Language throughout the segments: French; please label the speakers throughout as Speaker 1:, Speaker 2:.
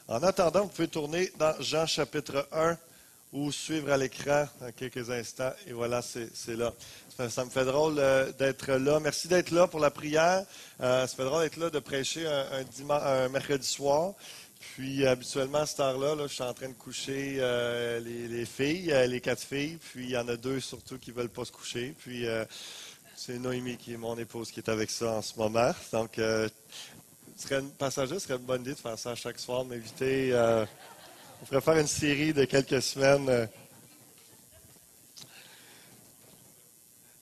Speaker 1: En attendant, vous pouvez tourner dans Jean chapitre 1 ou suivre à l'écran dans quelques instants. Et voilà, c'est là. Ça me fait drôle d'être là. Merci d'être là pour la prière. Ça fait drôle d'être là, de prêcher un mercredi soir. Puis habituellement, à cette heure-là, je suis en train de coucher les filles, les 4 filles. Puis il y en a 2 surtout qui ne veulent pas se coucher. Puis c'est Noémie qui est mon épouse qui est avec ça en ce moment. Donc, passager, ce serait une bonne idée de faire ça chaque soir, m'inviter. On pourrait faire une série de quelques semaines.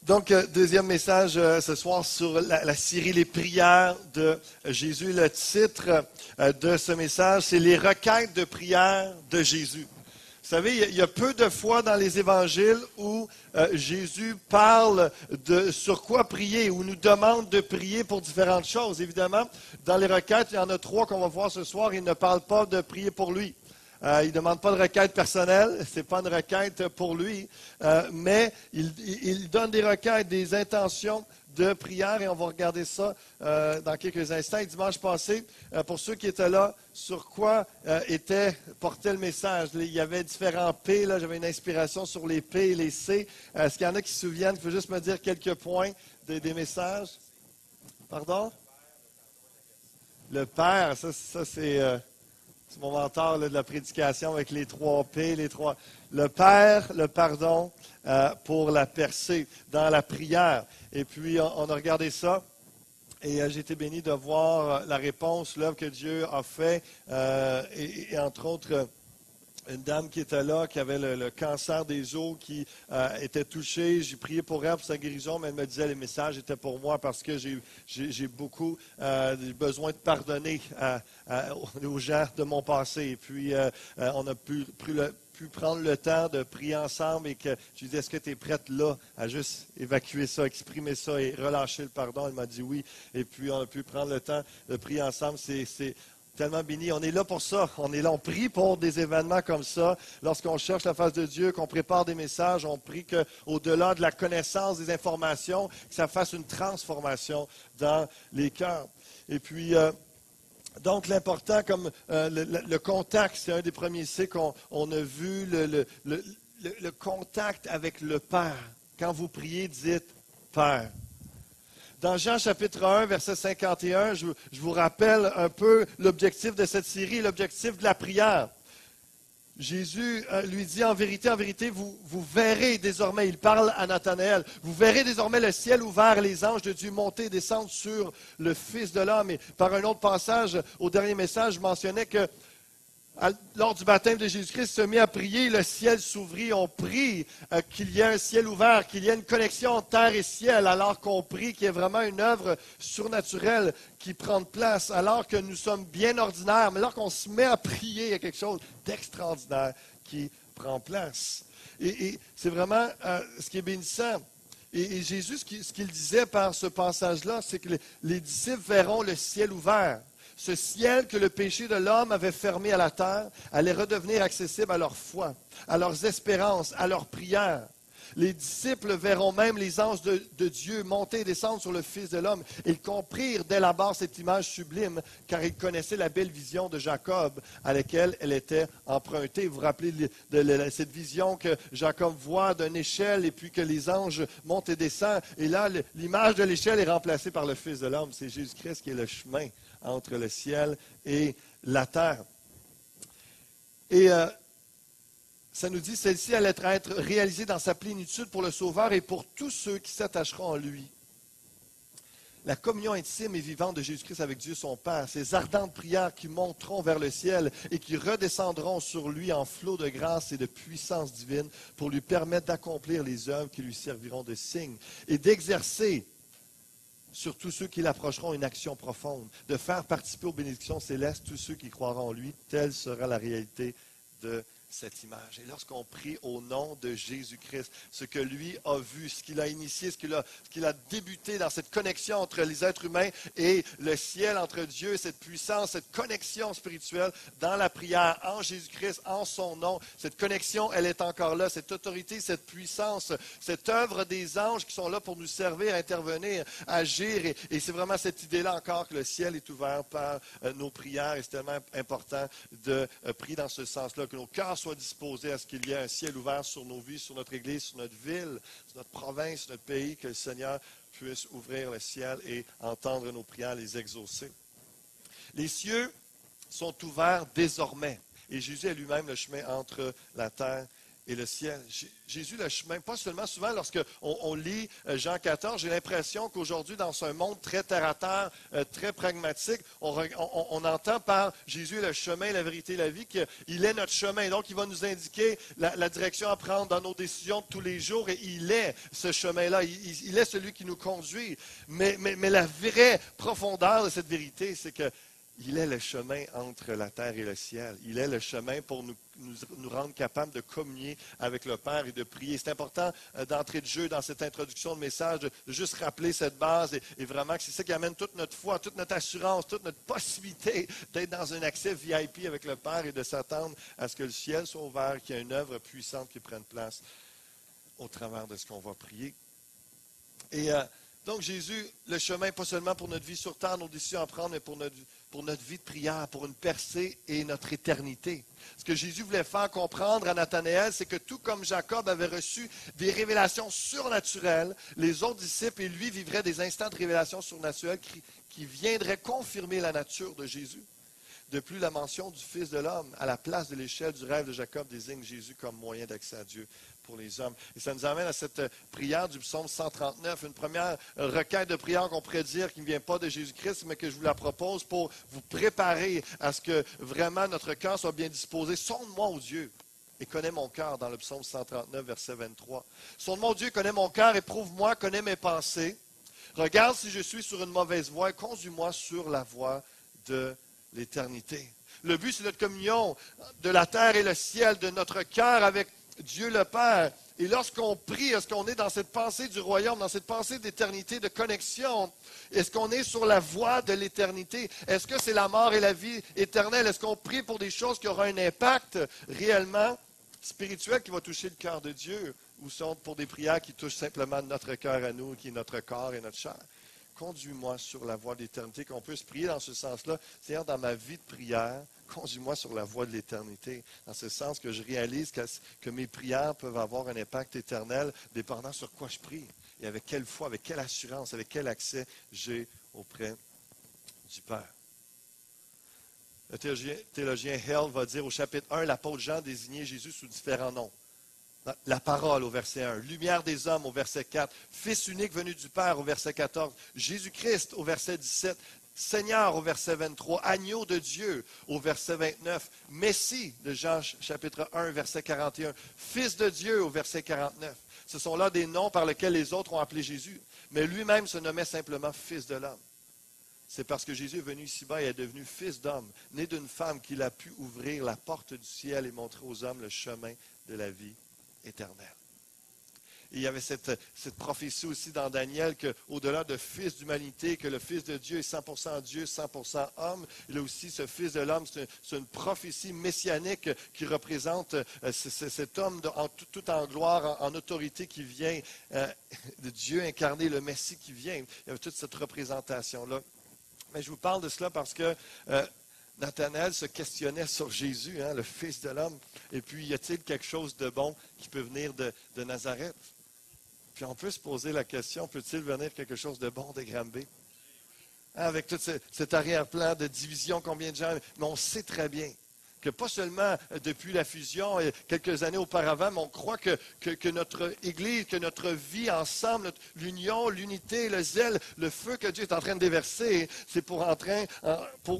Speaker 1: Donc, deuxième message ce soir sur la série Les prières de Jésus. Le titre de ce message, c'est Les requêtes de prière de Jésus. Vous savez, il y a peu de fois dans les évangiles où Jésus parle de sur quoi prier, ou nous demande de prier pour différentes choses. Évidemment, dans les requêtes, il y en a 3 qu'on va voir ce soir. Il ne parle pas de prier pour lui. Il ne demande pas de requête personnelle, ce n'est pas une requête pour lui, mais il donne des requêtes, des intentions de prière, et on va regarder ça dans quelques instants. Et dimanche passé, pour ceux qui étaient là, sur quoi portait le message? Il y avait différents P, là, j'avais une inspiration sur les P et les C. Est-ce qu'il y en a qui se souviennent? Il faut juste me dire quelques points des messages. Pardon? Le Père, ça c'est... C'est mon mentor là, de la prédication avec les 3 P, les 3. Le Père, le pardon pour la percée dans la prière. Et puis, on a regardé ça. Et j'ai été béni de voir la réponse, l'œuvre que Dieu a fait. Et entre autres, une dame qui était là, qui avait le cancer des os, qui était touchée. J'ai prié pour elle, pour sa guérison, mais elle me disait, les messages étaient pour moi parce que j'ai beaucoup besoin de pardonner aux gens de mon passé. Et puis, on a pu prendre le temps de prier ensemble, et que je lui dis, est-ce que tu es prête là à juste évacuer ça, exprimer ça et relâcher le pardon? Elle m'a dit oui. Et puis, on a pu prendre le temps de prier ensemble. C'est tellement béni. On est là pour ça. On est là. On prie pour des événements comme ça. Lorsqu'on cherche la face de Dieu, qu'on prépare des messages, on prie qu'au-delà de la connaissance des informations, que ça fasse une transformation dans les cœurs. Et puis, donc, l'important, comme le contact, c'est un des premiers C qu'on a vu, le contact avec le Père. Quand vous priez, dites « Père ». Dans Jean chapitre 1, verset 51, je vous rappelle un peu l'objectif de cette série, l'objectif de la prière. Jésus lui dit, en vérité, vous verrez désormais, il parle à Nathanaël, vous verrez désormais le ciel ouvert, les anges de Dieu monter et descendre sur le Fils de l'homme. Et par un autre passage, au dernier message, je mentionnais que lors du baptême de Jésus-Christ, se mit à prier, le ciel s'ouvrit. On prie qu'il y ait un ciel ouvert, qu'il y ait une connexion entre terre et ciel, alors qu'on prie qu'il y ait vraiment une œuvre surnaturelle qui prend place, alors que nous sommes bien ordinaires. Mais lorsqu'on se met à prier, il y a quelque chose d'extraordinaire qui prend place. Et c'est vraiment ce qui est bénissant. Et Jésus, ce qu'il disait par ce passage-là, c'est que les disciples verront le ciel ouvert. Ce ciel que le péché de l'homme avait fermé à la terre allait redevenir accessible à leur foi, à leurs espérances, à leurs prières. Les disciples verront même les anges de Dieu monter et descendre sur le Fils de l'homme. Ils comprirent dès l'abord cette image sublime, car ils connaissaient la belle vision de Jacob à laquelle elle était empruntée. Vous vous rappelez de cette vision que Jacob voit d'une échelle, et puis que les anges montent et descendent. Et là, l'image de l'échelle est remplacée par le Fils de l'homme. C'est Jésus-Christ qui est le chemin entre le ciel et la terre. Et ça nous dit, celle-ci allait être réalisée dans sa plénitude pour le Sauveur et pour tous ceux qui s'attacheront à lui. La communion intime et vivante de Jésus-Christ avec Dieu son Père, ces ardentes prières qui monteront vers le ciel et qui redescendront sur lui en flot de grâce et de puissance divine pour lui permettre d'accomplir les œuvres qui lui serviront de signe et d'exercer sur tous ceux qui l'approcheront une action profonde, de faire participer aux bénédictions célestes tous ceux qui croiront en lui. Telle sera la réalité de cette image. Et lorsqu'on prie au nom de Jésus-Christ, ce que lui a vu, ce qu'il a initié, ce qu'il a débuté dans cette connexion entre les êtres humains et le ciel, entre Dieu, cette puissance, cette connexion spirituelle dans la prière, en Jésus-Christ, en son nom, cette connexion, elle est encore là, cette autorité, cette puissance, cette œuvre des anges qui sont là pour nous servir, intervenir, agir. Et c'est vraiment cette idée-là encore que le ciel est ouvert par nos prières. Et c'est tellement important de prier dans ce sens-là, que nos cœurs soient disposés à ce qu'il y ait un ciel ouvert sur nos vies, sur notre Église, sur notre ville, sur notre province, sur notre pays, que le Seigneur puisse ouvrir le ciel et entendre nos prières, les exaucer. Les cieux sont ouverts désormais. Et Jésus est lui-même le chemin entre la terre et le ciel. Jésus, le chemin, pas seulement souvent lorsqu'on lit Jean 14, j'ai l'impression qu'aujourd'hui, dans un monde très terre-à-terre, très pragmatique, on entend par Jésus le chemin, la vérité, la vie, qu'il est notre chemin. Donc, il va nous indiquer la direction à prendre dans nos décisions de tous les jours, et il est ce chemin-là. Il est celui qui nous conduit. Mais la vraie profondeur de cette vérité, c'est que il est le chemin entre la terre et le ciel. Il est le chemin pour nous rendre capables de communier avec le Père et de prier. C'est important d'entrer de jeu dans cette introduction de message, de juste rappeler cette base et vraiment que c'est ça qui amène toute notre foi, toute notre assurance, toute notre possibilité d'être dans un accès VIP avec le Père et de s'attendre à ce que le ciel soit ouvert, qu'il y ait une œuvre puissante qui prenne place au travers de ce qu'on va prier. Et donc Jésus, le chemin, pas seulement pour notre vie sur terre, nos décisions à prendre, mais pour notre vie de prière, pour une percée et notre éternité. Ce que Jésus voulait faire comprendre à Nathanaël, c'est que tout comme Jacob avait reçu des révélations surnaturelles, les autres disciples et lui vivraient des instants de révélation surnaturelle qui viendraient confirmer la nature de Jésus. De plus, la mention du Fils de l'homme à la place de l'échelle du rêve de Jacob désigne Jésus comme moyen d'accès à Dieu pour les hommes. Et ça nous amène à cette prière du psaume 139, une première requête de prière qu'on pourrait dire qui ne vient pas de Jésus-Christ, mais que je vous la propose pour vous préparer à ce que vraiment notre cœur soit bien disposé. Sonde-moi, ô Dieu, et connais mon cœur, dans le psaume 139, verset 23. Sonde-moi, ô Dieu, connais mon cœur, éprouve-moi, connais mes pensées. Regarde si je suis sur une mauvaise voie et conduis-moi sur la voie de l'éternité. Le but, c'est notre communion de la terre et le ciel, de notre cœur avec Dieu le Père. Et lorsqu'on prie, est-ce qu'on est dans cette pensée du royaume, dans cette pensée d'éternité, de connexion? Est-ce qu'on est sur la voie de l'éternité? Est-ce que c'est la mort et la vie éternelle? Est-ce qu'on prie pour des choses qui auront un impact réellement spirituel qui va toucher le cœur de Dieu? Ou sont pour des prières qui touchent simplement notre cœur à nous, qui est notre corps et notre chair? Conduis-moi sur la voie de l'éternité, qu'on puisse prier dans ce sens-là. C'est-à-dire, dans ma vie de prière, conduis-moi sur la voie de l'éternité. Dans ce sens que je réalise que mes prières peuvent avoir un impact éternel, dépendant sur quoi je prie. Et avec quelle foi, avec quelle assurance, avec quel accès j'ai auprès du Père. Le théologien Hell va dire au chapitre 1, l'apôtre Jean désignait Jésus sous différents noms. La parole au verset 1, lumière des hommes au verset 4, Fils unique venu du Père au verset 14, Jésus-Christ au verset 17, Seigneur au verset 23, Agneau de Dieu au verset 29, Messie de Jean chapitre 1 verset 41, Fils de Dieu au verset 49. Ce sont là des noms par lesquels les autres ont appelé Jésus, mais lui-même se nommait simplement Fils de l'homme. C'est parce que Jésus est venu ici-bas et est devenu Fils d'homme, né d'une femme, qu'il a pu ouvrir la porte du ciel et montrer aux hommes le chemin de la vie éternelle. Et il y avait cette prophétie aussi dans Daniel qu'au-delà de fils d'humanité, que le Fils de Dieu est 100% Dieu, 100% homme, il y a aussi ce Fils de l'homme, c'est une prophétie messianique qui représente cet homme tout en gloire, en autorité qui vient de Dieu incarné, le Messie qui vient. Il y avait toute cette représentation-là. Mais je vous parle de cela parce que Nathanaël se questionnait sur Jésus, le Fils de l'homme. Et puis, y a-t-il quelque chose de bon qui peut venir de Nazareth? Puis on peut se poser la question, peut-il venir quelque chose de bon de Granby? Avec tout cet arrière-plan de division, combien de gens... Mais on sait très bien que pas seulement depuis la fusion et quelques années auparavant, mais on croit que notre Église, que notre vie ensemble, l'union, l'unité, le zèle, le feu que Dieu est en train de déverser, c'est pour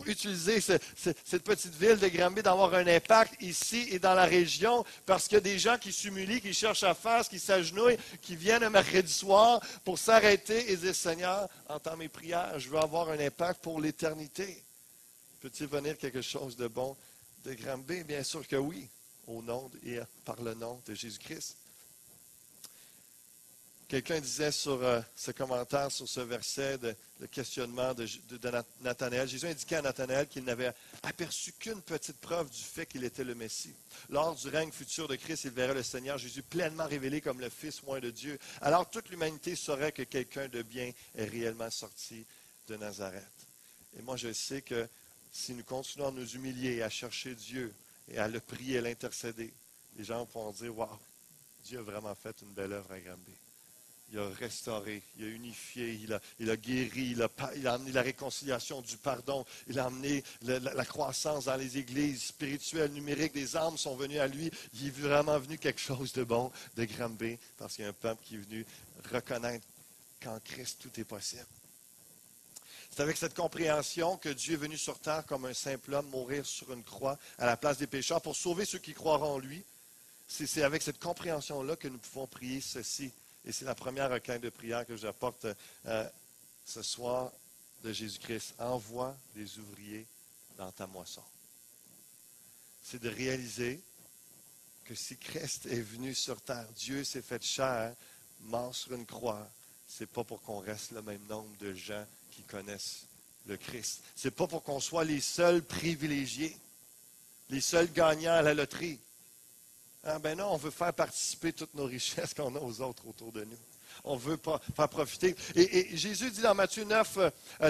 Speaker 1: utiliser cette petite ville de Granby d'avoir un impact ici et dans la région, parce qu'il y a des gens qui s'humilient, qui cherchent à faire, qui s'agenouillent, qui viennent un mercredi soir pour s'arrêter et dire, Seigneur, entends mes prières, je veux avoir un impact pour l'éternité. Peut-il venir quelque chose de bon de Granby? Bien sûr que oui. au nom et par le nom de Jésus-Christ. Quelqu'un disait sur ce commentaire, sur ce verset, le questionnement de Nathanaël. Jésus indiquait à Nathanaël qu'il n'avait aperçu qu'une petite preuve du fait qu'il était le Messie. Lors du règne futur de Christ, il verrait le Seigneur Jésus pleinement révélé comme le Fils oint de Dieu. Alors toute l'humanité saurait que quelqu'un de bien est réellement sorti de Nazareth. Et moi, je sais que si nous continuons à nous humilier, à chercher Dieu et à le prier, à l'intercéder, les gens pourront dire « Wow, Dieu a vraiment fait une belle œuvre à Granby. Il a restauré, il a unifié, il a guéri, il a amené la réconciliation, du pardon, il a amené la croissance dans les églises spirituelles, numériques, des âmes sont venues à lui. Il est vraiment venu quelque chose de bon de Granby parce qu'il y a un peuple qui est venu reconnaître qu'en Christ tout est possible. C'est avec cette compréhension que Dieu est venu sur terre comme un simple homme, mourir sur une croix à la place des pécheurs pour sauver ceux qui croiront en lui. C'est avec cette compréhension-là que nous pouvons prier ceci. Et c'est la première requête de prière que j'apporte ce soir de Jésus-Christ. Envoie des ouvriers dans ta moisson. C'est de réaliser que si Christ est venu sur terre, Dieu s'est fait chair, mort sur une croix, c'est pas pour qu'on reste le même nombre de gens qui connaissent le Christ. C'est pas pour qu'on soit les seuls privilégiés, les seuls gagnants à la loterie. Ah ben non, on veut faire participer toutes nos richesses qu'on a aux autres autour de nous. On veut pas faire profiter. Et Jésus dit dans Matthieu 9,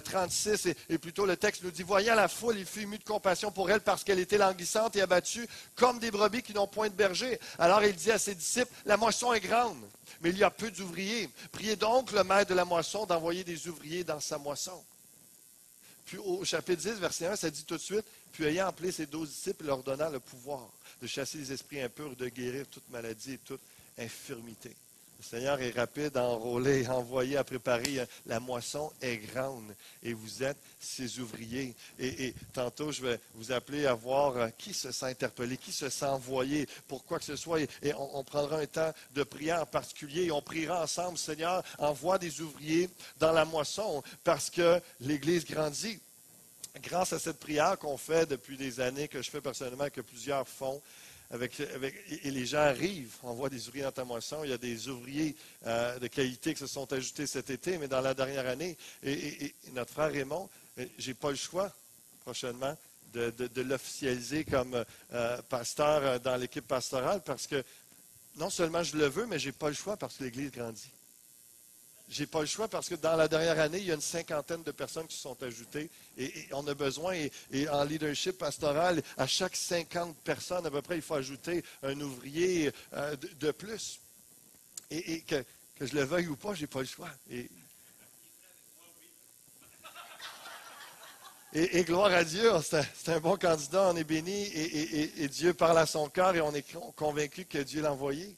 Speaker 1: 36, et plutôt le texte nous dit, voyant la foule, il fut ému de compassion pour elle parce qu'elle était languissante et abattue comme des brebis qui n'ont point de berger. Alors il dit à ses disciples, la moisson est grande, mais il y a peu d'ouvriers. Priez donc le maître de la moisson d'envoyer des ouvriers dans sa moisson. Puis au chapitre 10, verset 1, ça dit tout de suite, puis ayant appelé ses 12 disciples, leur donnant le pouvoir de chasser les esprits impurs, de guérir toute maladie et toute infirmité. Le Seigneur est rapide à enrôler, à envoyer, à préparer. La moisson est grande et vous êtes ses ouvriers. Et tantôt, je vais vous appeler à voir qui se sent interpellé, qui se sent envoyé pour quoi que ce soit. Et on prendra un temps de prière en particulier et on priera ensemble, Seigneur, envoie des ouvriers dans la moisson parce que l'Église grandit. Grâce à cette prière qu'on fait depuis des années, que je fais personnellement, que plusieurs font, et les gens arrivent, on voit des ouvriers dans ta moisson, il y a des ouvriers de qualité qui se sont ajoutés cet été, mais dans la dernière année, et notre frère Raymond, je n'ai pas le choix prochainement de l'officialiser comme pasteur dans l'équipe pastorale, parce que non seulement je le veux, mais je n'ai pas le choix parce que l'Église grandit. Je n'ai pas le choix parce que dans la dernière année, il y a une cinquantaine de personnes qui se sont ajoutées et on a besoin, et en leadership pastoral, à chaque 50 personnes, à peu près, il faut ajouter un ouvrier de plus. Et que je le veuille ou pas, je n'ai pas le choix. Et gloire à Dieu, c'est un bon candidat, on est béni et Dieu parle à son cœur et on est convaincu que Dieu l'a envoyé.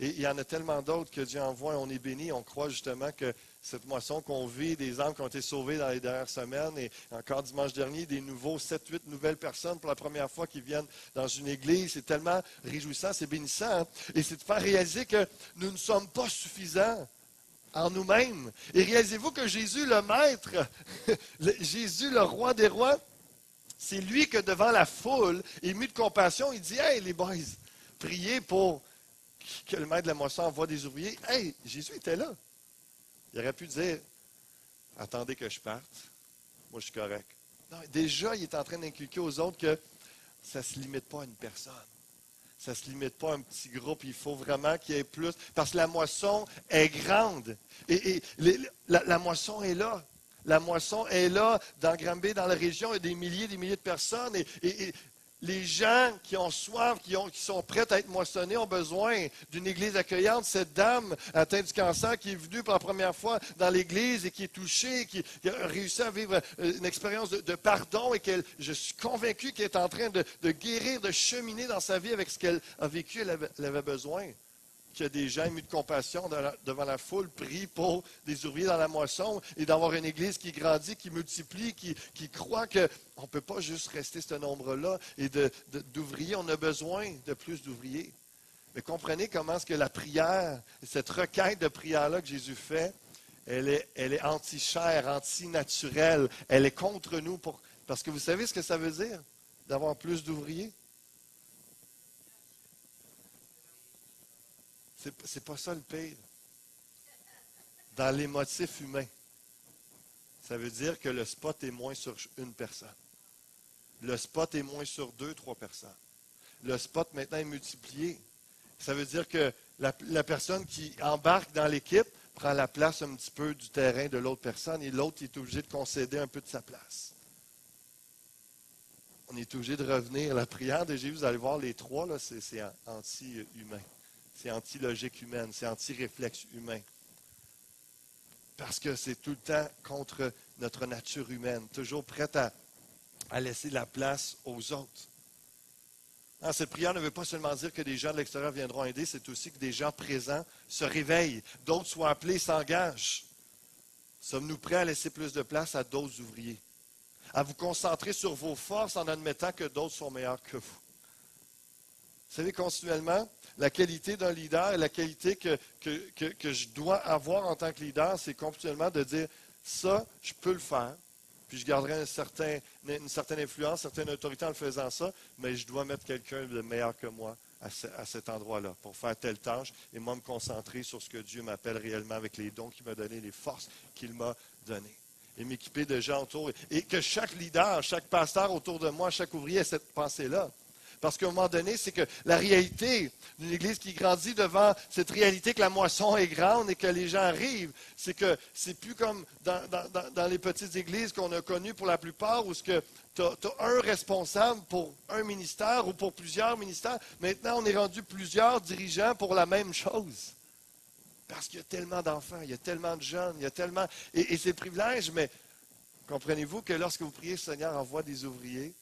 Speaker 1: Et il y en a tellement d'autres que Dieu envoie, on est béni. On croit justement que cette moisson qu'on vit, des âmes qui ont été sauvées dans les dernières semaines, et encore dimanche dernier, des nouveaux 7-8 nouvelles personnes pour la première fois qui viennent dans une église. C'est tellement réjouissant, c'est bénissant. Hein? Et c'est de faire réaliser que nous ne sommes pas suffisants en nous-mêmes. Et réalisez-vous que Jésus, le Maître, Jésus, le Roi des rois, c'est lui que devant la foule, ému de compassion, il dit « Hey les boys, priez pour... » que le maître de la moisson envoie des ouvriers. Hey, Jésus était là. Il aurait pu dire, attendez que je parte. Moi, je suis correct. Non, déjà, il est en train d'inculquer aux autres que ça ne se limite pas à une personne. Ça ne se limite pas à un petit groupe. Il faut vraiment qu'il y ait plus. Parce que la moisson est grande. Et la moisson est là. La moisson est là. Dans Granby, dans la région, il y a des milliers de personnes. Et les gens qui ont soif, qui sont prêts à être moissonnés, ont besoin d'une église accueillante. Cette dame atteinte du cancer qui est venue pour la première fois dans l'église et qui est touchée, qui a réussi à vivre une expérience de pardon et je suis convaincu qu'elle est en train de guérir, de cheminer dans sa vie avec ce qu'elle a vécu, elle avait besoin. Qu'il y a des gens émus de compassion devant la foule, prient pour des ouvriers dans la moisson et d'avoir une église qui grandit, qui multiplie, qui croit qu'on ne peut pas juste rester ce nombre-là et d'ouvriers. On a besoin de plus d'ouvriers. Mais comprenez comment est-ce que la prière, cette requête de prière-là que Jésus fait, elle est anti-chair, anti-naturelle. Elle est contre nous. Parce que vous savez ce que ça veut dire, d'avoir plus d'ouvriers? C'est pas ça le pire. Dans les motifs humains, ça veut dire que le spot est moins sur une personne. Le spot est moins sur 2, 3 personnes. Le spot maintenant est multiplié. Ça veut dire que la personne qui embarque dans l'équipe prend la place un petit peu du terrain de l'autre personne et l'autre est obligé de concéder un peu de sa place. On est obligé de revenir. La prière de Jésus, vous allez voir, les trois, là, c'est anti-humain. C'est anti-logique humaine, c'est anti-réflexe humain. Parce que c'est tout le temps contre notre nature humaine, toujours prête à laisser la place aux autres. Alors, cette prière ne veut pas seulement dire que des gens de l'extérieur viendront aider, c'est aussi que des gens présents se réveillent, d'autres soient appelés, s'engagent. Sommes-nous prêts à laisser plus de place à d'autres ouvriers? À vous concentrer sur vos forces en admettant que d'autres sont meilleurs que vous. Vous savez, continuellement, la qualité d'un leader et la qualité que je dois avoir en tant que leader, c'est continuellement de dire, ça, je peux le faire. Puis je garderai une certaine influence, une certaine autorité en le faisant ça, mais je dois mettre quelqu'un de meilleur que moi à cet endroit-là pour faire telle tâche et moi me concentrer sur ce que Dieu m'appelle réellement avec les dons qu'il m'a donnés, les forces qu'il m'a données. Et m'équiper de gens autour. Et que chaque leader, chaque pasteur autour de moi, chaque ouvrier ait cette pensée-là. Parce qu'à un moment donné, c'est que la réalité d'une Église qui grandit devant cette réalité que la moisson est grande et que les gens arrivent, c'est que c'est plus comme dans les petites églises qu'on a connues pour la plupart, où tu as un responsable pour un ministère ou pour plusieurs ministères. Maintenant, on est rendu plusieurs dirigeants pour la même chose. Parce qu'il y a tellement d'enfants, il y a tellement de jeunes, il y a tellement... Et c'est le privilège, mais comprenez-vous que lorsque vous priez, Seigneur, envoie des ouvriers,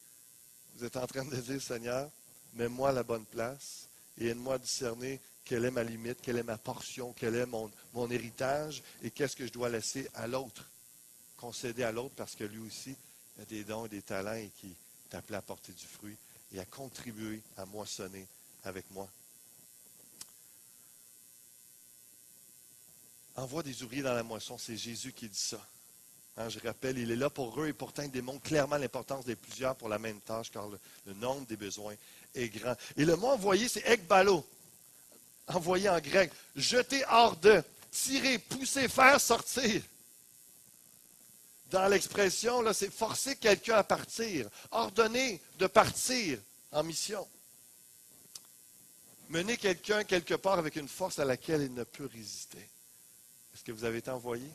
Speaker 1: vous êtes en train de dire, Seigneur, mets-moi à la bonne place et aide-moi à discerner quelle est ma limite, quelle est ma portion, quel est mon héritage et qu'est-ce que je dois laisser à l'autre, concéder à l'autre parce que lui aussi a des dons et des talents et qui est appelé à porter du fruit et à contribuer à moissonner avec moi. Envoie des ouvriers dans la moisson, c'est Jésus qui dit ça. Hein, je rappelle, il est là pour eux et pourtant il démontre clairement l'importance des plusieurs pour la même tâche car le nombre des besoins est grand. Et le mot envoyé, c'est ekbalo, envoyé en grec, jeter hors de, tirer, pousser, faire sortir. Dans l'expression, là, c'est forcer quelqu'un à partir, ordonner de partir en mission. Mener quelqu'un quelque part avec une force à laquelle il ne peut résister. Est-ce que vous avez été envoyé?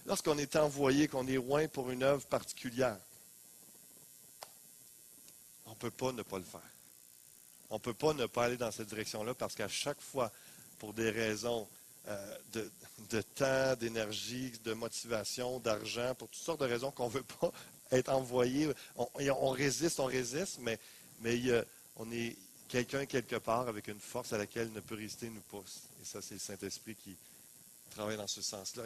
Speaker 1: Lorsqu'on est envoyé, qu'on est loin pour une œuvre particulière, on ne peut pas ne pas le faire. On ne peut pas ne pas aller dans cette direction-là parce qu'à chaque fois, pour des raisons de temps, d'énergie, de motivation, d'argent, pour toutes sortes de raisons qu'on ne veut pas être envoyé, on résiste, mais on est quelqu'un quelque part avec une force à laquelle il ne peut résister, nous pousse. Et ça, c'est le Saint-Esprit qui travaille dans ce sens-là.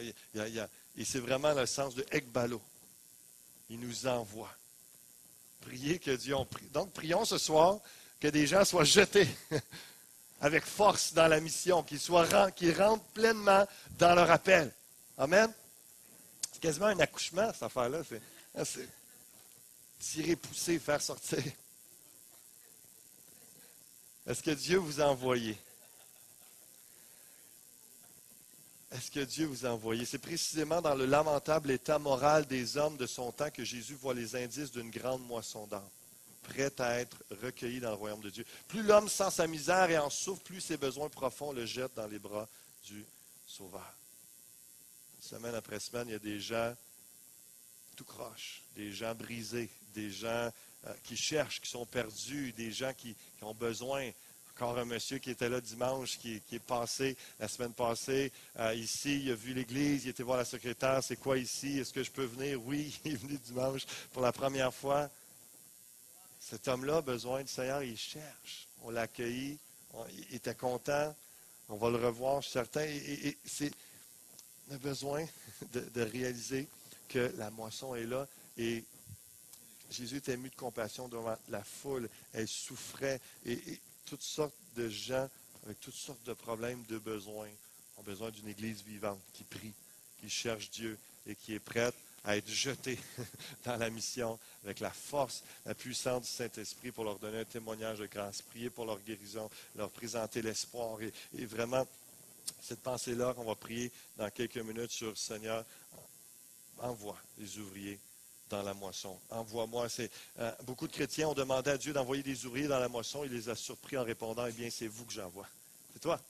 Speaker 1: Et c'est vraiment le sens de ekbalo. Il nous envoie. Priez que Dieu en prie. Donc, prions ce soir que des gens soient jetés avec force dans la mission, qu'ils rentrent pleinement dans leur appel. Amen. C'est quasiment un accouchement, cette affaire-là. C'est tirer, pousser, faire sortir. Est-ce que Dieu vous a envoyé? Est-ce que Dieu vous a envoyé? C'est précisément dans le lamentable état moral des hommes de son temps que Jésus voit les indices d'une grande moisson d'âmes, prête à être recueillie dans le royaume de Dieu. Plus l'homme sent sa misère et en souffre, plus ses besoins profonds le jettent dans les bras du Sauveur. Semaine après semaine, il y a des gens tout croche, des gens brisés, des gens qui cherchent, qui sont perdus, des gens qui ont besoin. Encore un monsieur qui était là dimanche, qui est passé la semaine passée, ici, il a vu l'église, il était voir la secrétaire, c'est quoi ici, est-ce que je peux venir? Oui, il est venu dimanche pour la première fois. Cet homme-là a besoin du Seigneur, il cherche. On l'a accueilli, il était content, on va le revoir, je suis certain. On a besoin de réaliser que la moisson est là et Jésus était ému de compassion devant la foule, elle souffrait et toutes sortes de gens avec toutes sortes de problèmes, de besoins, ont besoin d'une Église vivante qui prie, qui cherche Dieu et qui est prête à être jetés dans la mission avec la force, la puissance du Saint-Esprit pour leur donner un témoignage de grâce, prier pour leur guérison, leur présenter l'espoir. Et vraiment, cette pensée-là qu'on va prier dans quelques minutes sur Seigneur, envoie les ouvriers dans la moisson. Envoie-moi. Beaucoup de chrétiens ont demandé à Dieu d'envoyer des ouvriers dans la moisson. Il les a surpris en répondant, eh bien, c'est vous que j'envoie. C'est toi.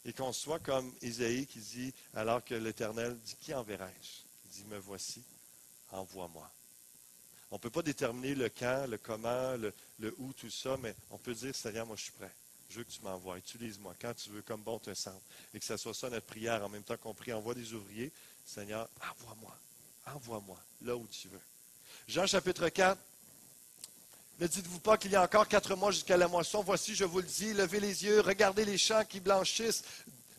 Speaker 1: Et qu'on soit comme Isaïe qui dit, alors que l'Éternel dit, qui enverrai-je? Il dit, me voici, envoie-moi. On ne peut pas déterminer le quand, le comment, le où, tout ça, mais on peut dire, Seigneur, moi je suis prêt. Je veux que tu m'envoies. Utilise-moi quand tu veux, comme bon te semble. Et que ce soit ça notre prière en même temps qu'on prie, envoie des ouvriers. Seigneur, envoie-moi. Envoie-moi là où tu veux. Jean chapitre 4. Ne dites-vous pas qu'il y a encore 4 mois jusqu'à la moisson. Voici, je vous le dis, levez les yeux, regardez les champs qui blanchissent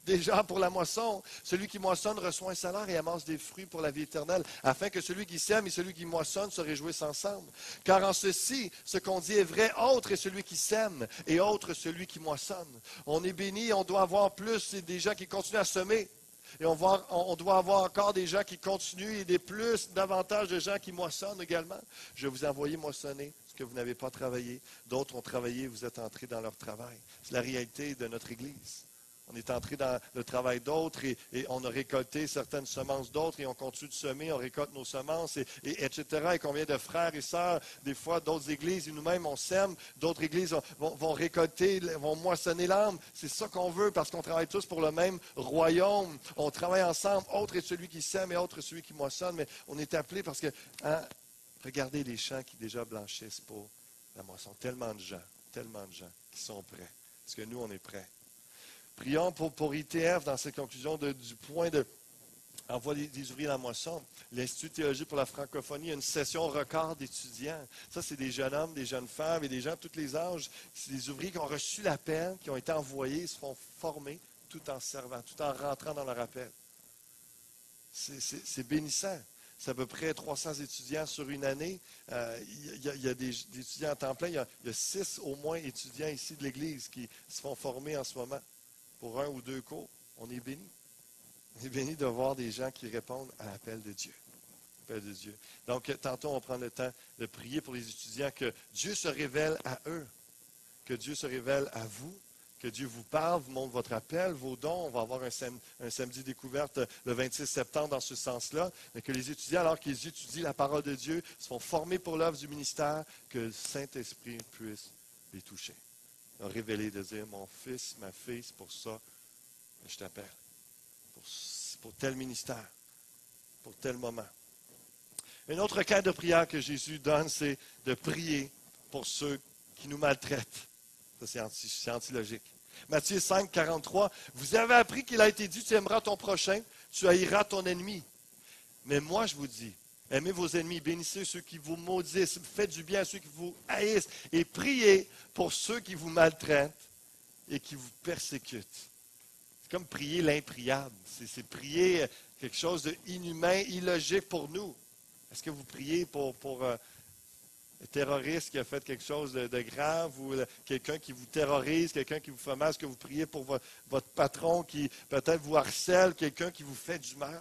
Speaker 1: déjà pour la moisson. Celui qui moissonne reçoit un salaire et amasse des fruits pour la vie éternelle, afin que celui qui sème et celui qui moissonne se réjouissent ensemble. Car en ceci, ce qu'on dit est vrai, autre est celui qui sème et autre celui qui moissonne. On est béni, on doit avoir plus et des gens qui continuent à semer. Et on doit avoir encore des gens qui continuent et davantage de gens qui moissonnent également. Je vous ai envoyé moissonner ce que vous n'avez pas travaillé. D'autres ont travaillé, vous êtes entrés dans leur travail. C'est la réalité de notre Église. On est entré dans le travail d'autres et on a récolté certaines semences d'autres et on continue de semer, on récolte nos semences, etc. Et combien de frères et sœurs, des fois, d'autres églises et nous-mêmes, on sème, d'autres églises vont récolter, vont moissonner l'âme. C'est ça qu'on veut parce qu'on travaille tous pour le même royaume. On travaille ensemble. Autre est celui qui sème et autre est celui qui moissonne. Mais on est appelé parce que, regardez les champs qui déjà blanchissent pour la moisson. Tellement de gens qui sont prêts. Parce que nous, on est prêts. Prions pour ITF dans cette conclusion du point de envoi des ouvriers dans la moisson. L'Institut de théologie pour la francophonie a une session record d'étudiants. Ça, c'est des jeunes hommes, des jeunes femmes et des gens de tous les âges. C'est des ouvriers qui ont reçu l'appel, qui ont été envoyés, se font former tout en servant, tout en rentrant dans leur appel. C'est bénissant. C'est à peu près 300 étudiants sur une année. Il y a des étudiants à temps plein. Il y a 6 au moins étudiants ici de l'Église qui se font former en ce moment. Pour 1 ou 2 cours, on est béni. On est béni de voir des gens qui répondent à l'appel de Dieu. L'appel de Dieu. Donc, tantôt, on prend le temps de prier pour les étudiants, que Dieu se révèle à eux, que Dieu se révèle à vous, que Dieu vous parle, vous montre votre appel, vos dons. On va avoir un samedi découverte le 26 septembre dans ce sens-là. Mais que les étudiants, alors qu'ils étudient la parole de Dieu, se font former pour l'œuvre du ministère, que le Saint-Esprit puisse les toucher. Révéler, de dire, mon fils, ma fille, c'est pour ça que je t'appelle. Pour tel ministère, pour tel moment. Un autre cas de prière que Jésus donne, c'est de prier pour ceux qui nous maltraitent. Ça, c'est antilogique. Matthieu 5, 43, vous avez appris qu'il a été dit, tu aimeras ton prochain, tu haïras ton ennemi. Mais moi, je vous dis, aimez vos ennemis, bénissez ceux qui vous maudissent, faites du bien à ceux qui vous haïssent et priez pour ceux qui vous maltraitent et qui vous persécutent. C'est comme prier l'impriable. C'est prier quelque chose d'inhumain, illogique pour nous. Est-ce que vous priez pour un terroriste qui a fait quelque chose de grave ou quelqu'un qui vous terrorise, quelqu'un qui vous fait mal? Est-ce que vous priez pour votre patron qui peut-être vous harcèle, quelqu'un qui vous fait du mal?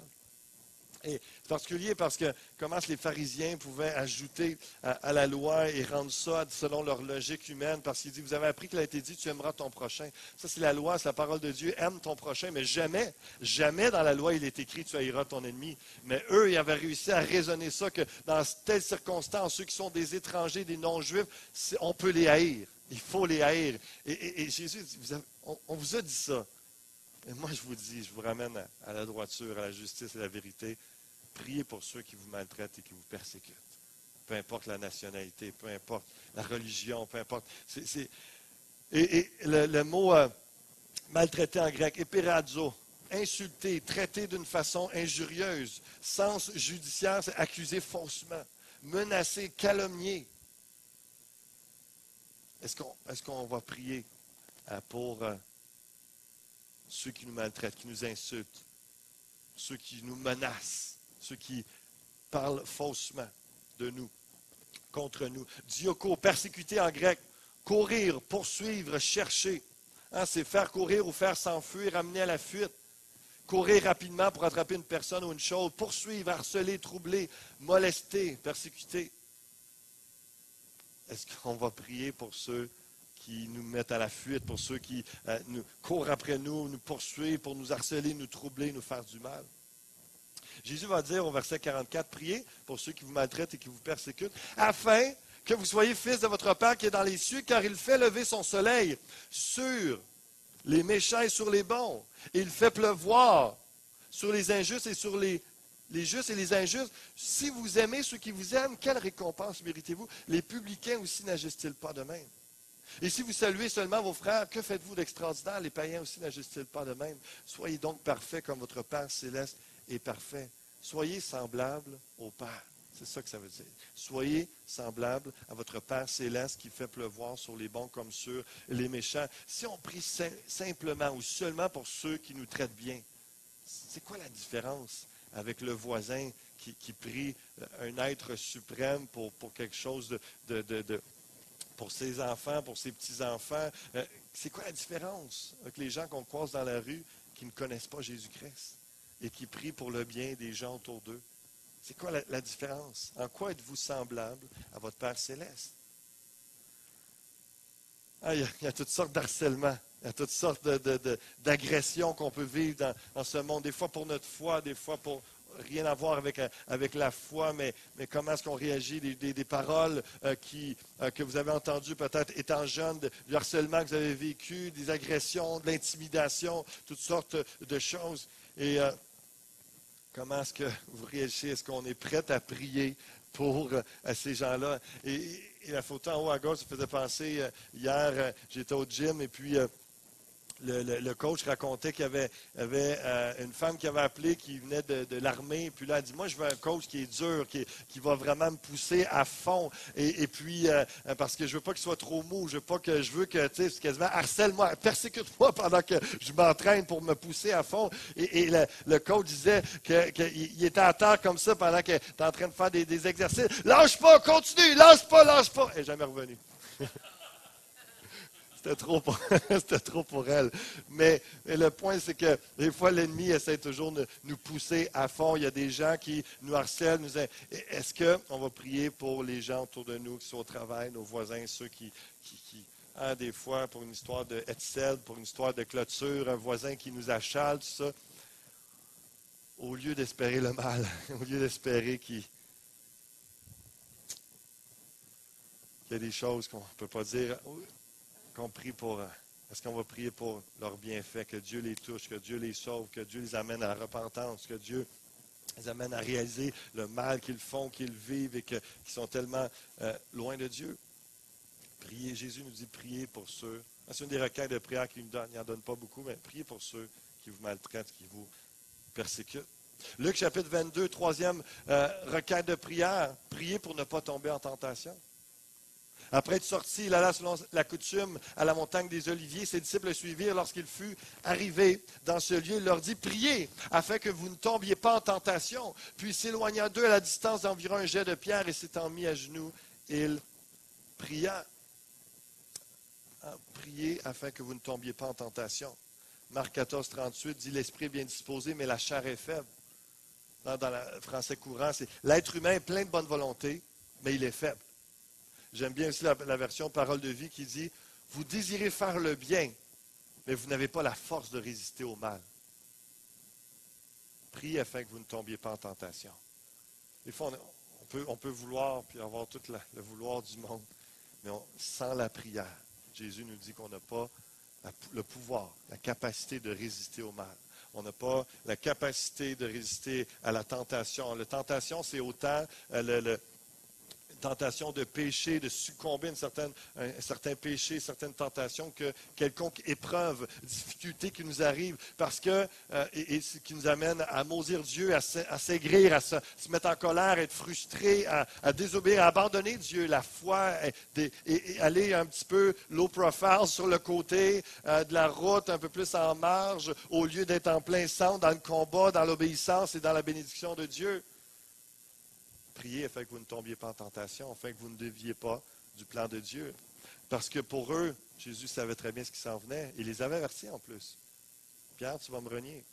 Speaker 1: Et c'est particulier parce que comment les pharisiens pouvaient ajouter à la loi et rendre ça selon leur logique humaine, parce qu'il dit, vous avez appris qu'il a été dit, tu aimeras ton prochain. Ça, c'est la loi, c'est la parole de Dieu, aime ton prochain, mais jamais, jamais dans la loi, il est écrit, tu haïras ton ennemi. Mais eux, ils avaient réussi à raisonner ça, que dans telles circonstances, ceux qui sont des étrangers, des non-juifs, on peut les haïr. Il faut les haïr. Et Jésus dit, on vous a dit ça. Et moi, je vous dis, je vous ramène à la droiture, à la justice et à la vérité. Priez pour ceux qui vous maltraitent et qui vous persécutent. Peu importe la nationalité, peu importe la religion, peu importe. Et le mot maltraité en grec, eperazo, insulter, traiter d'une façon injurieuse. Sens judiciaire, c'est accuser faussement, menacer, calomnier. Est-ce qu'on va prier pour ceux qui nous maltraitent, qui nous insultent, ceux qui nous menacent, ceux qui parlent faussement de nous, contre nous? Dioko, persécuter en grec, courir, poursuivre, chercher. C'est faire courir ou faire s'enfuir, amener à la fuite. courir rapidement pour attraper une personne ou une chose, poursuivre, harceler, troubler, molester, persécuter. Est-ce qu'on va prier pour ceux qui nous mettent à la fuite, pour ceux qui nous courent après nous poursuivent, pour nous harceler, nous troubler, nous faire du mal? Jésus va dire au verset 44, priez pour ceux qui vous maltraitent et qui vous persécutent, afin que vous soyez fils de votre Père qui est dans les cieux, car il fait lever son soleil sur les méchants et sur les bons. Et il fait pleuvoir sur les injustes et sur les justes et les injustes. Si vous aimez ceux qui vous aiment, quelle récompense méritez-vous? Les publicains aussi n'agissent-ils pas de même? Et si vous saluez seulement vos frères, que faites-vous d'extraordinaire? Les païens aussi n'agissent-ils pas de même? Soyez donc parfaits comme votre Père céleste est parfait. Soyez semblables au Père. C'est ça que ça veut dire. Soyez semblables à votre Père céleste qui fait pleuvoir sur les bons comme sur les méchants. Si on prie simplement ou seulement pour ceux qui nous traitent bien, c'est quoi la différence avec le voisin qui prie un être suprême pour quelque chose pour ses enfants, pour ses petits-enfants? C'est quoi la différence avec les gens qu'on croise dans la rue qui ne connaissent pas Jésus-Christ et qui prient pour le bien des gens autour d'eux? C'est quoi la différence? En quoi êtes-vous semblable à votre Père céleste? Il y a toutes sortes d'harcèlements, il y a toutes sortes d'agressions qu'on peut vivre dans ce monde, des fois pour notre foi, des fois pour rien à voir avec la foi, mais comment est-ce qu'on réagit, des paroles que vous avez entendues peut-être étant jeune, du harcèlement que vous avez vécu, des agressions, de l'intimidation, toutes sortes de choses. Et comment est-ce que vous réagissez? Est-ce qu'on est prêt à prier pour ces gens-là? Et la photo en haut à gauche, ça faisait penser, hier, j'étais au gym et puis le coach racontait qu'il y avait une femme qui avait appelé, qui venait de l'armée, puis là, elle dit, moi, je veux un coach qui est dur, qui va vraiment me pousser à fond, et puis, parce que je veux pas qu'il soit trop mou, je veux que, tu sais, c'est quasiment harcèle-moi, persécute-moi pendant que je m'entraîne pour me pousser à fond, et le coach disait qu'il était à terre comme ça pendant qu'il était en train de faire des exercices, lâche pas, continue, lâche pas, elle n'est jamais revenue. C'était trop pour elle. Mais le point, c'est que des fois, l'ennemi essaie toujours de nous pousser à fond. Il y a des gens qui nous harcèlent. Est-ce qu'on va prier pour les gens autour de nous qui sont au travail, nos voisins, ceux qui des fois, pour une histoire de Hetzel, pour une histoire de clôture, un voisin qui nous achale, tout ça, au lieu d'espérer le mal, au lieu d'espérer qu'il y a des choses qu'on ne peut pas dire, qu'on prie pour, est-ce qu'on va prier pour leurs bienfaits, que Dieu les touche, que Dieu les sauve, que Dieu les amène à la repentance, que Dieu les amène à réaliser le mal qu'ils font, qu'ils vivent et qu'ils sont tellement loin de Dieu? Priez, Jésus nous dit priez pour ceux. C'est une des requêtes de prière qu'il nous donne. Il n'en donne pas beaucoup, mais priez pour ceux qui vous maltraitent, qui vous persécutent. Luc chapitre 22, troisième requête de prière, priez pour ne pas tomber en tentation. Après être sorti, il alla selon la coutume à la montagne des Oliviers. Ses disciples le suivirent. Lorsqu'il fut arrivé dans ce lieu, il leur dit, priez afin que vous ne tombiez pas en tentation. Puis s'éloignant d'eux à la distance d'environ un jet de pierre et s'étant mis à genoux, il pria. Priez afin que vous ne tombiez pas en tentation. Marc 14, 38 dit, l'esprit est bien disposé, mais la chair est faible. Dans le français courant, c'est l'être humain est plein de bonne volonté, mais il est faible. J'aime bien aussi la version Parole de vie qui dit, vous désirez faire le bien, mais vous n'avez pas la force de résister au mal. Priez afin que vous ne tombiez pas en tentation. Des fois, on peut vouloir puis avoir tout le vouloir du monde, mais sans la prière, Jésus nous dit qu'on n'a pas le pouvoir, la capacité de résister au mal. On n'a pas la capacité de résister à la tentation. La tentation, c'est autant tentation de péché, de succomber à un certain péché, certaines tentations, que quelconque épreuve, difficulté qui nous arrive, parce que, et ce qui nous amène à maudire Dieu, à s'aigrir, à se mettre en colère, à être frustré, à désobéir, à abandonner Dieu, la foi, et aller un petit peu low profile sur le côté de la route, un peu plus en marge, au lieu d'être en plein centre, dans le combat, dans l'obéissance et dans la bénédiction de Dieu. Priez afin que vous ne tombiez pas en tentation, afin que vous ne déviez pas du plan de Dieu. Parce que pour eux, Jésus savait très bien ce qui s'en venait. Il les avait avertis en plus. Pierre, tu vas me renier.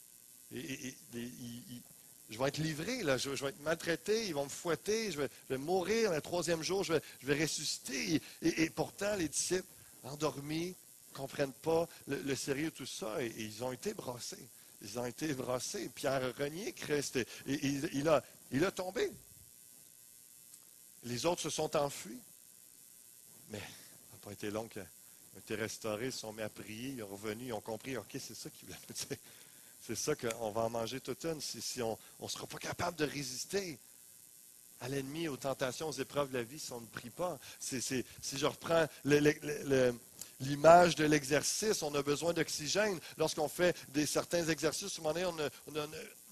Speaker 1: Je vais être livré, là, je vais être maltraité, ils vont me fouetter, je vais mourir le troisième jour, je vais ressusciter. Et pourtant, les disciples, endormis, ne comprennent pas le sérieux de tout ça, et ils ont été brassés. Ils ont été brassés. Pierre a renié Christ, et il a tombé. Les autres se sont enfuis. Mais ça n'a pas été long qu'ils ont été restaurés, ils se sont mis à prier, ils sont revenus, ils ont compris, OK, c'est ça qu'ils voulaient nous dire. C'est ça qu'on va en manger toute une si on ne sera pas capable de résister à l'ennemi, aux tentations, aux épreuves de la vie si on ne prie pas. Si je reprends l'image de l'exercice, on a besoin d'oxygène. Lorsqu'on fait certains exercices, à un moment donné, on a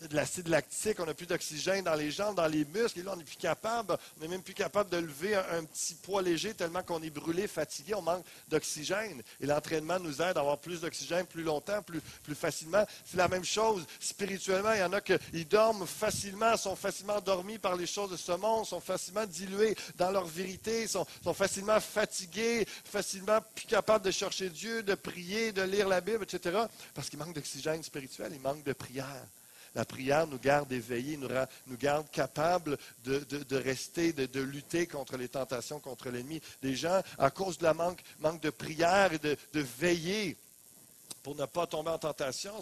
Speaker 1: de l'acide lactique, on n'a plus d'oxygène dans les jambes, dans les muscles, et là, on n'est plus capable, on n'est même plus capable de lever un petit poids léger tellement qu'on est brûlé, fatigué, on manque d'oxygène. Et l'entraînement nous aide à avoir plus d'oxygène plus longtemps, plus facilement. C'est la même chose spirituellement. Il y en a qui dorment facilement, sont facilement endormis par les choses de ce monde, sont facilement dilués dans leur vérité, sont facilement fatigués, facilement plus capables de chercher Dieu, de prier, de lire la Bible, etc. Parce qu'il manque d'oxygène spirituel, il manque de prière. La prière nous garde éveillés, nous garde capables de rester, de lutter contre les tentations, contre l'ennemi. Les gens, à cause de la manque de prière et de veiller pour ne pas tomber en tentation,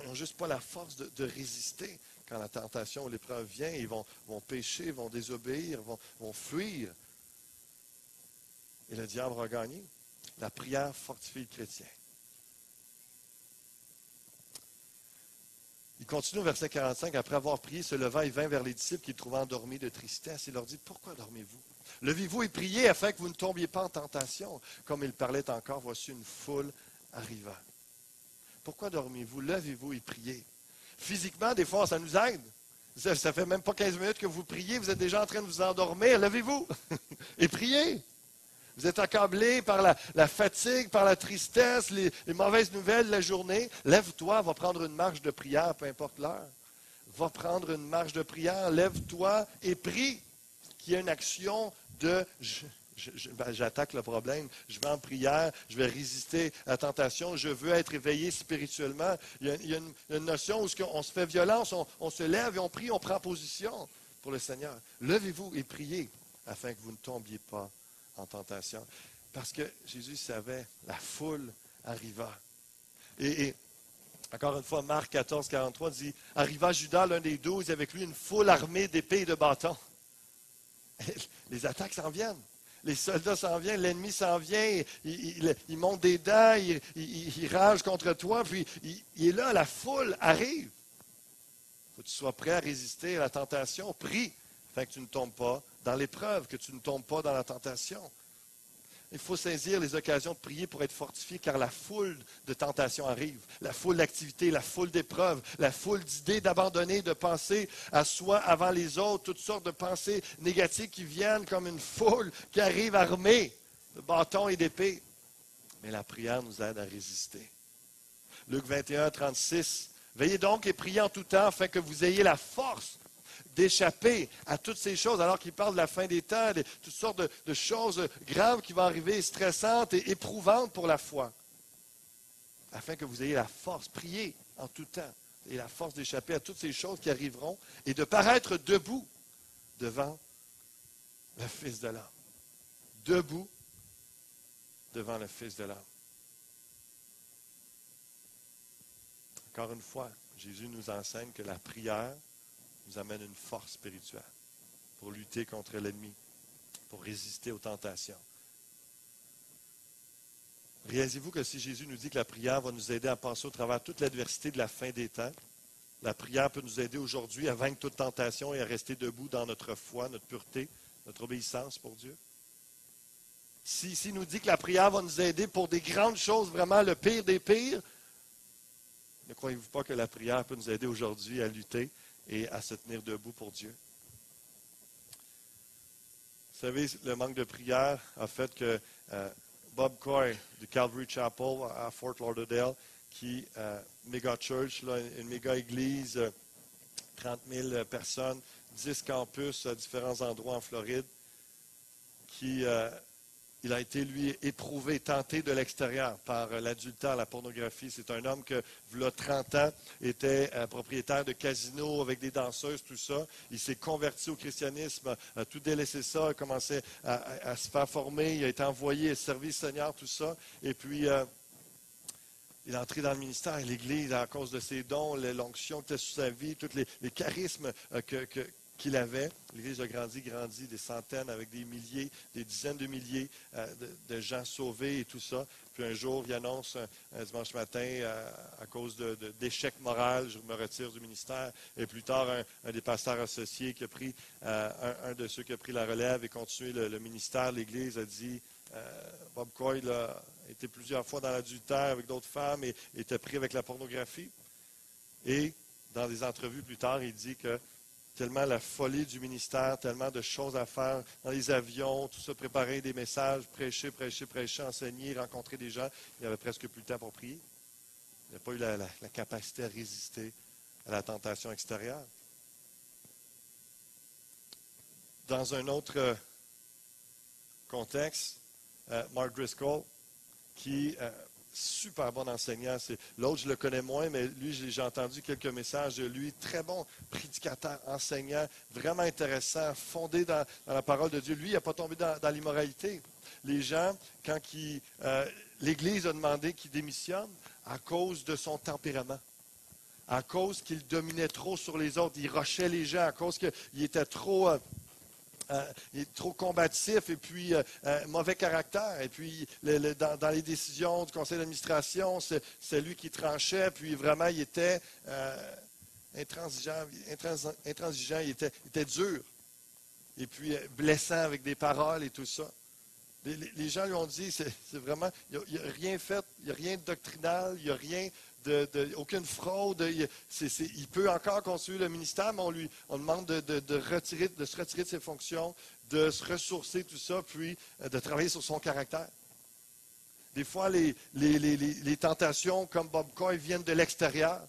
Speaker 1: n'ont juste pas la force de résister. Quand la tentation ou l'épreuve vient, ils vont pécher, vont désobéir, vont fuir. Et le diable va gagner. La prière fortifie le chrétien. Il continue au verset 45, après avoir prié, se leva et vint vers les disciples qu'il trouvait endormis de tristesse. Il leur dit, pourquoi dormez-vous? Levez-vous et priez afin que vous ne tombiez pas en tentation. Comme il parlait encore, voici une foule arrivant. Pourquoi dormez-vous? Levez-vous et priez. Physiquement, des fois, ça nous aide. Ça fait même pas 15 minutes que vous priez, vous êtes déjà en train de vous endormir. Levez-vous et priez. Vous êtes accablé par la fatigue, par la tristesse, les mauvaises nouvelles de la journée. Lève-toi, va prendre une marche de prière, peu importe l'heure. Va prendre une marche de prière, lève-toi et prie. Qu'il y ait une action de j'attaque le problème, je vais en prière, je vais résister à la tentation, je veux être éveillé spirituellement. Il y a une notion où on se fait violence, on se lève et on prie, on prend position pour le Seigneur. Levez-vous et priez afin que vous ne tombiez pas en tentation. Parce que Jésus savait, la foule arriva. Et encore une fois, Marc 14, 43 dit, arriva Judas, l'un des 12, avec lui une foule armée d'épées et de bâtons. Les attaques s'en viennent. Les soldats s'en viennent, l'ennemi s'en vient, il monte des dents, il rage contre toi, puis il est là, la foule arrive. Il faut que tu sois prêt à résister à la tentation. Prie afin que tu ne tombes pas dans l'épreuve, que tu ne tombes pas dans la tentation. Il faut saisir les occasions de prier pour être fortifié, car la foule de tentations arrive. La foule d'activités, la foule d'épreuves, la foule d'idées d'abandonner, de penser à soi avant les autres, toutes sortes de pensées négatives qui viennent comme une foule qui arrive armée de bâtons et d'épées. Mais la prière nous aide à résister. Luc 21, 36. Veillez donc et priez en tout temps afin que vous ayez la force d'échapper à toutes ces choses, alors qu'il parle de la fin des temps, toutes sortes de choses graves qui vont arriver, stressantes et éprouvantes pour la foi. Afin que vous ayez la force, priez en tout temps, et la force d'échapper à toutes ces choses qui arriveront et de paraître debout devant le Fils de l'homme. Debout devant le Fils de l'homme. Encore une fois, Jésus nous enseigne que la prière nous amène une force spirituelle pour lutter contre l'ennemi, pour résister aux tentations. Réalisez-vous que si Jésus nous dit que la prière va nous aider à passer au travers toute l'adversité de la fin des temps, la prière peut nous aider aujourd'hui à vaincre toute tentation et à rester debout dans notre foi, notre pureté, notre obéissance pour Dieu. S'il nous dit que la prière va nous aider pour des grandes choses, vraiment le pire des pires, ne croyez-vous pas que la prière peut nous aider aujourd'hui à lutter et à se tenir debout pour Dieu? Vous savez, le manque de prière a fait que Bob Coy du Calvary Chapel à Fort Lauderdale, qui méga church, là, une méga église, 30 000 personnes, 10 campus à différents endroits en Floride, qui il a été, lui, éprouvé, tenté de l'extérieur par l'adultère, la pornographie. C'est un homme que, v'là 30 ans, était propriétaire de casino avec des danseuses, tout ça. Il s'est converti au christianisme, a tout délaissé ça, a commencé à se faire former, il a été envoyé à servir le Seigneur, tout ça. Et puis, il est entré dans le ministère et l'Église, à cause de ses dons, l'onction qui était sous sa vie, tous les charismes qu'il avait. L'Église a grandi, des centaines avec des milliers, des dizaines de milliers de gens sauvés et tout ça. Puis un jour, il annonce un dimanche matin, à cause d'échec moral, je me retire du ministère. Et plus tard, un des pasteurs associés qui a pris, un de ceux qui a pris la relève et continué le ministère de l'Église a dit, Bob Coyle a été plusieurs fois dans l'adultère avec d'autres femmes et était pris avec la pornographie. Et dans des entrevues plus tard, il dit que tellement la folie du ministère, tellement de choses à faire dans les avions, tout ça, préparer des messages, prêcher, enseigner, rencontrer des gens, il n'y avait presque plus de temps pour prier. Il n'a pas eu la capacité à résister à la tentation extérieure. Dans un autre contexte, Mark Driscoll, qui super bon enseignant. L'autre, je le connais moins, mais lui, j'ai entendu quelques messages de lui. Très bon prédicateur, enseignant, vraiment intéressant, fondé dans la parole de Dieu. Lui, il n'a pas tombé dans l'immoralité. Les gens, quand l'Église a demandé qu'il démissionne à cause de son tempérament, à cause qu'il dominait trop sur les autres, il rushait les gens, à cause qu'il était trop... il est trop combatif et puis mauvais caractère. Et puis, dans les décisions du conseil d'administration, c'est lui qui tranchait. Puis, vraiment, il était intransigeant, il était dur. Et puis, blessant avec des paroles et tout ça. Les gens lui ont dit, c'est vraiment, il n'y a rien fait, il n'y a rien de doctrinal, il n'y a rien aucune fraude. Il peut encore continuer le ministère, mais on demande de se retirer de ses fonctions, de se ressourcer, tout ça, puis de travailler sur son caractère. Des fois, les tentations, comme Bob Coyle, viennent de l'extérieur,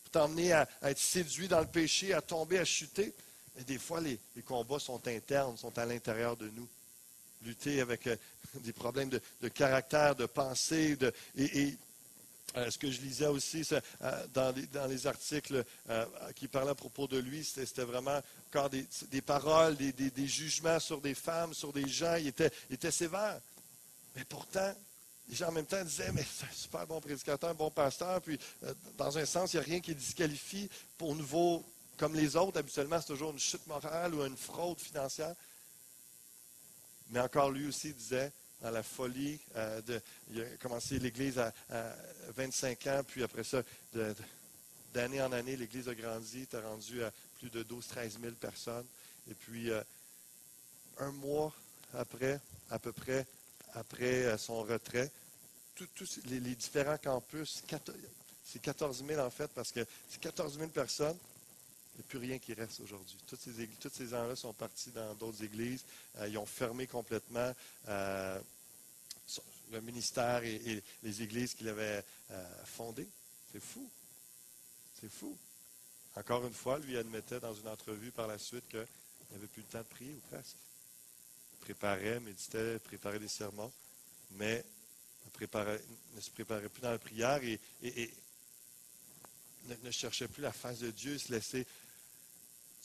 Speaker 1: pour t'emmener à être séduit dans le péché, à tomber, à chuter. Mais des fois, les combats sont internes, sont à l'intérieur de nous. Lutter avec des problèmes de caractère, de pensée, ce que je lisais aussi dans les articles qui parlaient à propos de lui, c'était vraiment encore des paroles, des jugements sur des femmes, sur des gens. Il était sévère. Mais pourtant, les gens en même temps disaient, mais c'est un super bon prédicateur, un bon pasteur. Puis, dans un sens, il n'y a rien qui disqualifie pour nouveau, comme les autres. Habituellement, c'est toujours une chute morale ou une fraude financière. Mais encore lui aussi disait, dans la folie, il a commencé l'Église à 25 ans, puis après ça, d'année en année, l'Église a grandi, était rendu à plus de 12-13 000 personnes. Et puis, un mois après, à peu près, après son retrait, tous les différents campus, c'est 14 000 en fait, parce que c'est 14 000 personnes. Il n'y a plus rien qui reste aujourd'hui. Tous ces gens-là sont partis dans d'autres églises. Ils ont fermé complètement le ministère et les églises qu'il avait fondées. C'est fou. C'est fou. Encore une fois, lui admettait dans une entrevue par la suite qu'il n'avait plus le temps de prier, ou presque. Il préparait, méditait, préparait des sermons, mais ne se préparait plus dans la prière et ne cherchait plus la face de Dieu, se laissait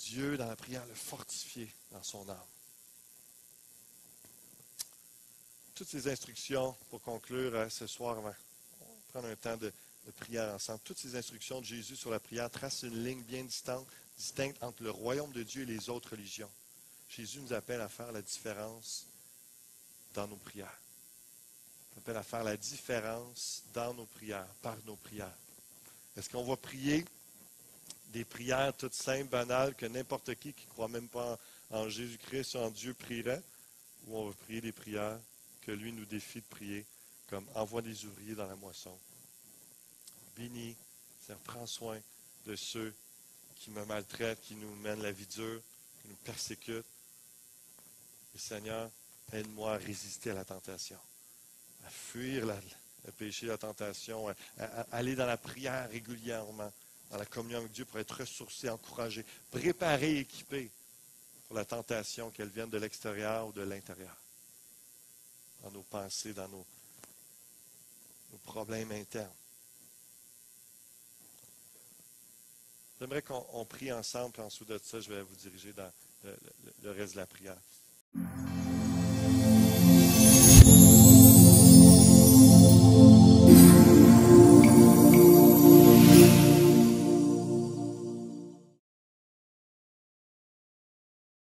Speaker 1: Dieu, dans la prière, le fortifier dans son âme. Toutes ces instructions, pour conclure ce soir, on va prendre un temps de prière ensemble. Toutes ces instructions de Jésus sur la prière tracent une ligne bien distincte entre le royaume de Dieu et les autres religions. Jésus nous appelle à faire la différence dans nos prières. Il nous appelle à faire la différence dans nos prières, par nos prières. Est-ce qu'on va prier des prières toutes simples, banales, que n'importe qui ne croit même pas en Jésus-Christ ou en Dieu prierait, ou on va prier des prières que lui nous défie de prier, comme envoie des ouvriers dans la moisson. Bénis, Seigneur, prends soin de ceux qui me maltraitent, qui nous mènent la vie dure, qui nous persécutent. Et Seigneur, aide-moi à résister à la tentation, à fuir le péché, la tentation, à aller dans la prière régulièrement, dans la communion avec Dieu pour être ressourcé, encouragé, préparé, équipé pour la tentation, qu'elle vienne de l'extérieur ou de l'intérieur. dans nos pensées, dans nos problèmes internes. J'aimerais qu'on prie ensemble, puis ensuite de ça, je vais vous diriger dans le reste de la prière.